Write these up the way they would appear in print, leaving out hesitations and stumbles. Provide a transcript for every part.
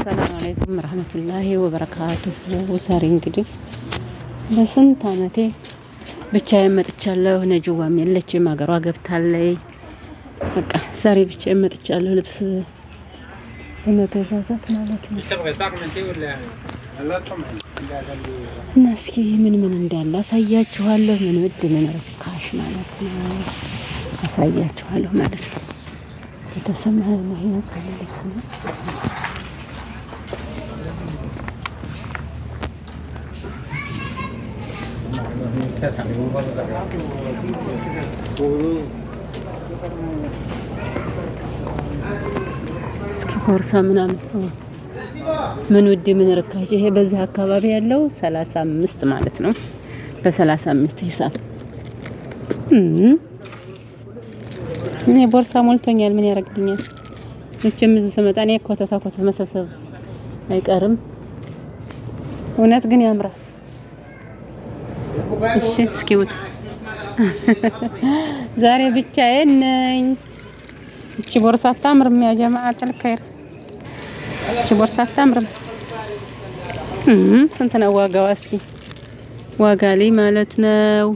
ሰላም አለይኩም ረህመቱላሂ ወበረካቱሁ። ዛሬ እንግዲህ በስንት አመቴ ብቻዬን መጥቻለሁ። ነጅዋም የለችም፣ ሀገሯ ገብታለች። በቃ ዛሬ ብቻዬን መጥቻለሁ። ልብስ በመገዛዛት ማለት ነው። እና እስኪ ምን እንዳለ አሳያችኋለሁ። ምን ውድ ምን ርካሽ ማለት ነው አሳያችኋለሁ ማለት ነው። የተሰማህ ነው የህፃን ልብስ ነው። እስኪ ቦርሳ ምናምን ምን ውድ ምን ርካሽ። ይሄ በዚህ አካባቢ ያለው 35 ማለት ነው። በ35 ሂሳብ እኔ ቦርሳ ሞልቶኛል። ምን ያደርግልኛል? መቼም እዚህ ስመጣ እኔ ኮተታ መሰብሰብ አይቀርም። እውነት ግን ያምራል። እሺ እስኪውት ዛሬ ብቻዬን ነኝ። እቺ ቦርሳ አታምርም ያ ጀማዓት አልኸይር። እቺ ቦርሳ አታምርም። ስንት ነው ዋጋዋ? እስኪ ዋጋ ላይ ማለት ነው።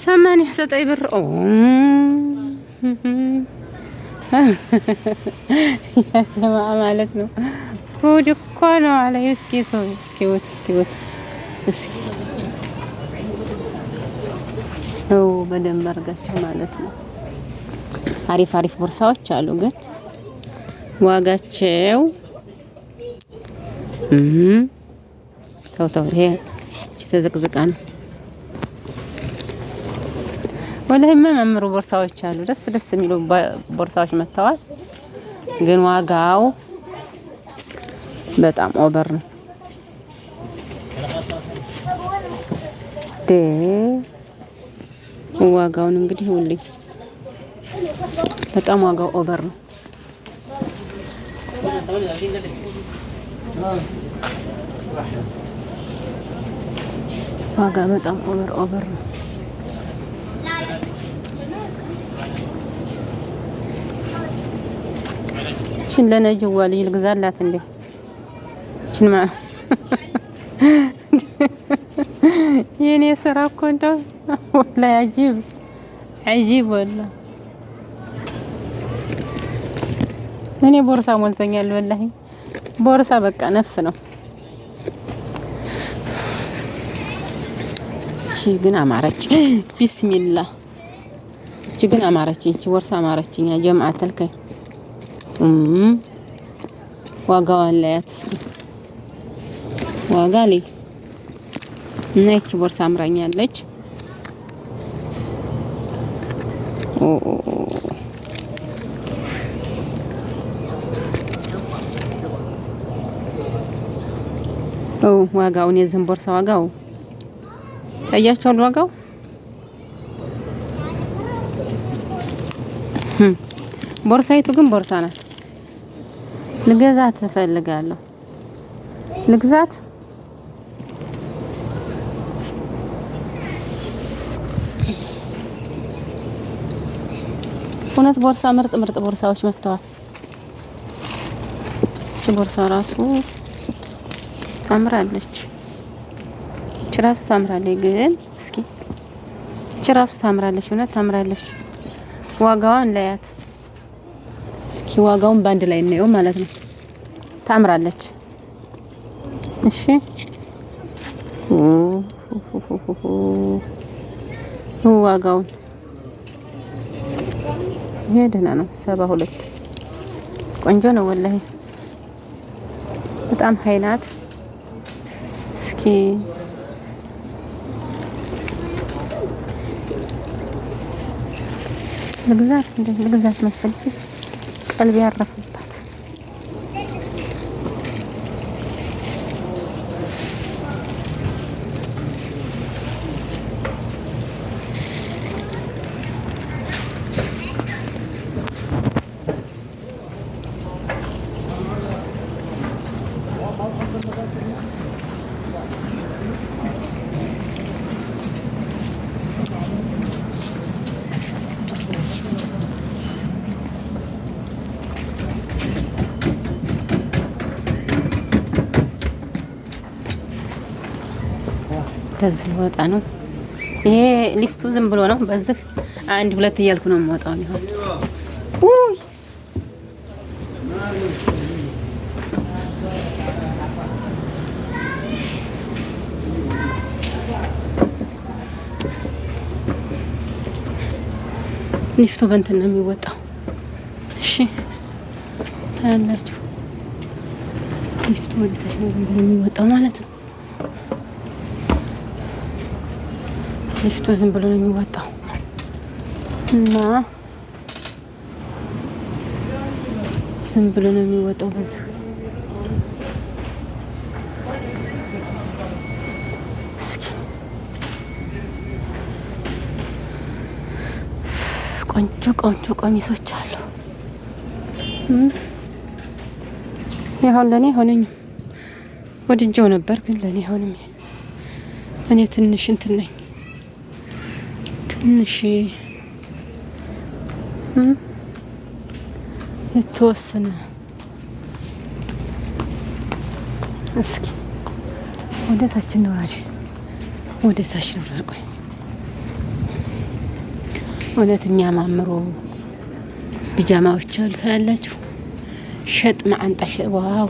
ሰማንያ ዘጠኝ ብር ጀማዓ ማለት ነው። ጉድ እኮ ነው አለ። እስኪውት በደንብ አድርጋቸው ማለት ነው። አሪፍ ቦርሳዎች አሉ፣ ግን ዋጋቸው ተው ይሄ ተዘቅዝቃ ነው። ወላሂ የሚያማምሩ ቦርሳዎች አሉ። ደስ የሚሉ ቦርሳዎች መጥተዋል፣ ግን ዋጋው በጣም ኦቨር ነው። ዋጋውን እንግዲህ ሁሌ በጣም ዋጋው ኦቨር ነው። ዋጋ በጣም ኦቨር ነው። እቺን ለነጅዋ ልጅ ልግዛላት እንዴ? እቺን የኔ ስራ እኮ እንደው ወላሂ አጂብ ወላሂ። እኔ ቦርሳ ሞልቶኛል ወላሂ። ቦርሳ በቃ ነፍ ነው። እቺ ግን አማረች። ቢስሚላህ እቺ ግን አማረች። እቺ ቦርሳ አማረችኝ ያ ጀማዓት አልከኝ። ዋጋዋን ላያት እስኪ ዋጋ ላይ እና እቺ ቦርሳ አምራኛለች። ዋጋውን የዚህን ቦርሳ ዋጋው ታያችኋል። ዋጋው ቦርሳይቱ ግን ቦርሳ ናት። ልገዛት እፈልጋለሁ። ልግዛት እውነት ቦርሳ ምርጥ ቦርሳዎች መጥተዋል። እቺ ቦርሳ ራሱ ታምራለች። እቺ ራሱ ታምራለች። ግን እስኪ እቺ ራሱ ታምራለች። እውነት ታምራለች። ዋጋዋን ላያት እስኪ ዋጋውን ባንድ ላይ እናየው ማለት ነው። ታምራለች። እሺ ዋጋውን ይሄ ደህና ነው። 72 ቆንጆ ነው ወላሂ በጣም ሀይናት። እስኪ ልግዛት መሰለኝ ቀልቤ ያረፈባት። በዚህ ልወጣ ነው። ይሄ ሊፍቱ ዝም ብሎ ነው። በዚህ አንድ ሁለት እያልኩ ነው የምወጣው ነው። ውይ ሊፍቱ በእንትን ነው የሚወጣው። እሺ ታያላችሁ። ሊፍቱ ወደ ታች ነው የሚወጣው ማለት ነው። ሊፍቱ ዝም ብሎ ነው የሚወጣው እና ዝም ብሎ ነው የሚወጣው። በዚህ እስኪ ቆንጆ ቆንጆ ቀሚሶች አሉ። ይሁን ለኔ ሆነኝ ወድጄው ነበር፣ ግን ለኔ ሆነኝ። እኔ ትንሽ እንትን ነኝ ትንሽ የተወሰነ እስኪ ወደ ታች እንውረድ፣ ወደ ታች እንውረድ። ቆይ እውነት የሚያማምሩ ቢጃማዎች አሉ ታያላችሁ። ሸጥ ማዓንጣ ሸጥ። ዋው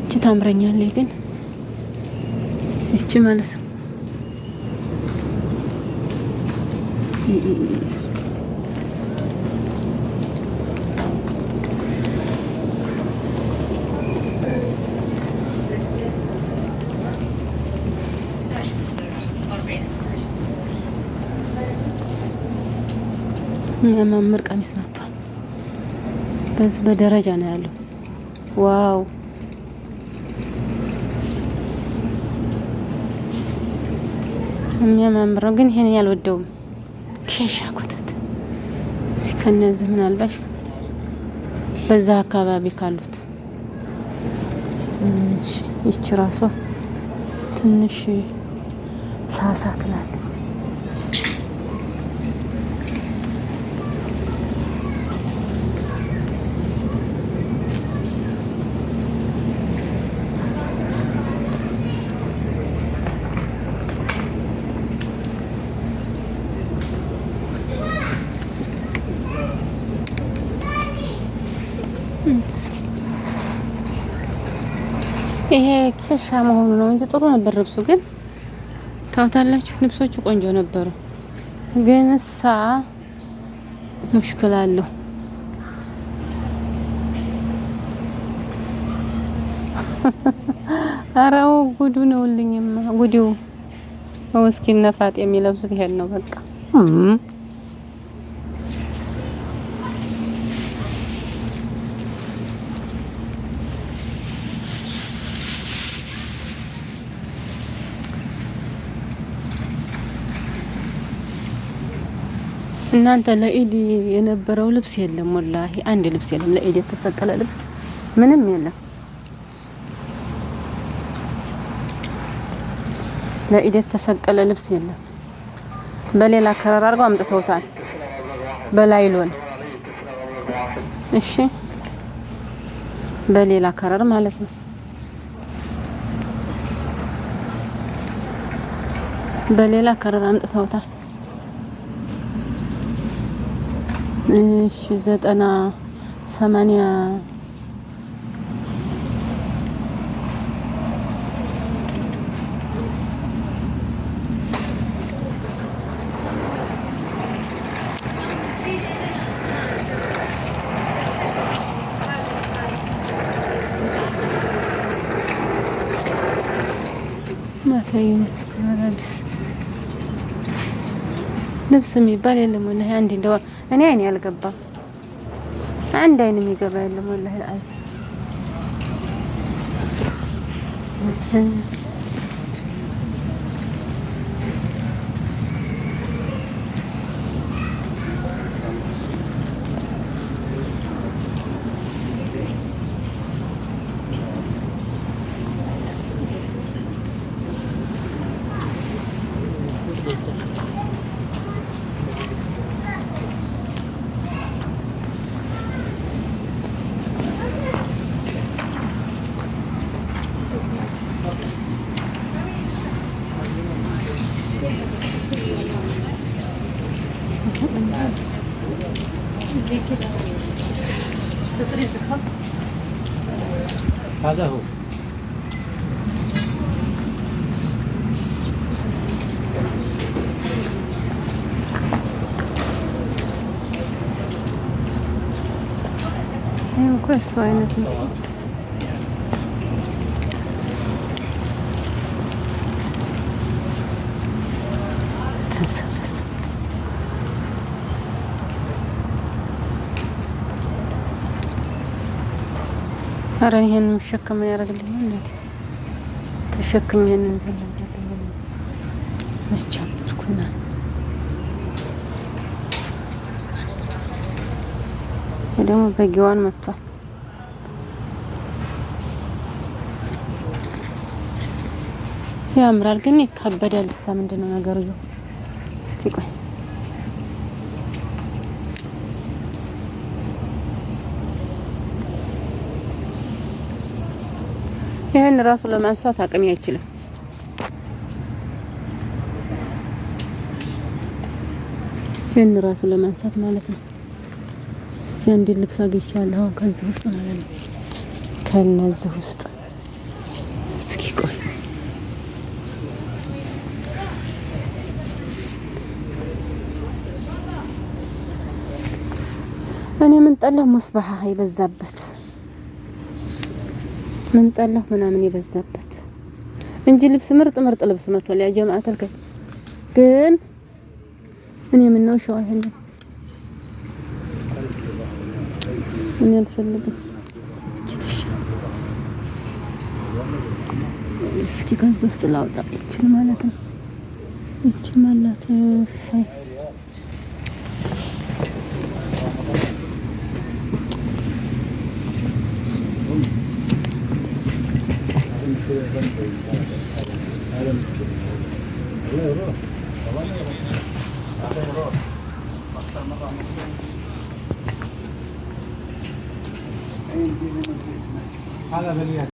እቺ ታምረኛለች፣ ግን እቺ ማለት ነው የሚያማምር ቀሚስ መጥቷል። በዚህ በደረጃ ነው ያለው። ዋው የሚያማምር ነው፣ ግን ይሄን ያልወደውም ኬሻ ኮተት ከነዚህ ምናልባሽ በዛ አካባቢ ካሉት ይቺ ራሷ ትንሽ ሳሳ ትላለች። ይሄ ኬሻ መሆኑ ነው እንጂ ጥሩ ነበር ልብሱ። ግን ታውታላችሁ ልብሶቹ ቆንጆ ነበሩ፣ ግን እሳ ሙሽክል አለው። አራው ጉዱ ነውልኝማ ጉዱ። እስኪ ነፋጥ የሚለብሱት ይሄን ነው በቃ። እናንተ ለኢድ የነበረው ልብስ የለም፣ ወላሂ አንድ ልብስ የለም። ለኢድ የተሰቀለ ልብስ ምንም የለም። ለኢድ የተሰቀለ ልብስ የለም። በሌላ ከረር አድርገው አምጥተውታል፣ በላይሎን። እሺ በሌላ ከረር ማለት ነው። በሌላ ከረር አምጥተውታል። እሺ 90 ማፈዩነት ከላብስ ልብስ የሚባል የለም ወላሂ። አንድ እንደው እኔ አይኔ አልገባም። አንድ አይን የሚገባ የለም ወላሂ አይ هذا هو ايوه كويس عينك تنسفس ኧረ ይሄን መሸከም ያደርግልኝ እንዴ ተሸክም ይሄንን ዘንዘል መቻልኩና ደግሞ በጊዋን መጥቷል ያምራል ግን ይካበዳል እሳ ምንድነው ነገሩ እስቲ ቆይ ይሄን ራሱ ለማንሳት አቅም አይችልም ይሄን ራሱ ለማንሳት ማለት ነው እስቲ አንድ ልብስ አግኝቻለሁ ከዚህ ውስጥ ማለት ነው ከነዚህ ውስጥ እስኪ ቆይ እኔ ምን ጠላሁ ሙስባህ ይበዛበት ምን ጠላሁ ምናምን ይበዛበት እንጂ ልብስ ምርጥ ልብስ መጥቷል ያ ጀማዓት አልከ ግን እኔ ምን ነው ሻው ይሄን እኔ አልፈልግም እስኪ ከዚህ ውስጥ ላውጣ ይችል ማለት ነው ይቺ ማለት ፋይ هذا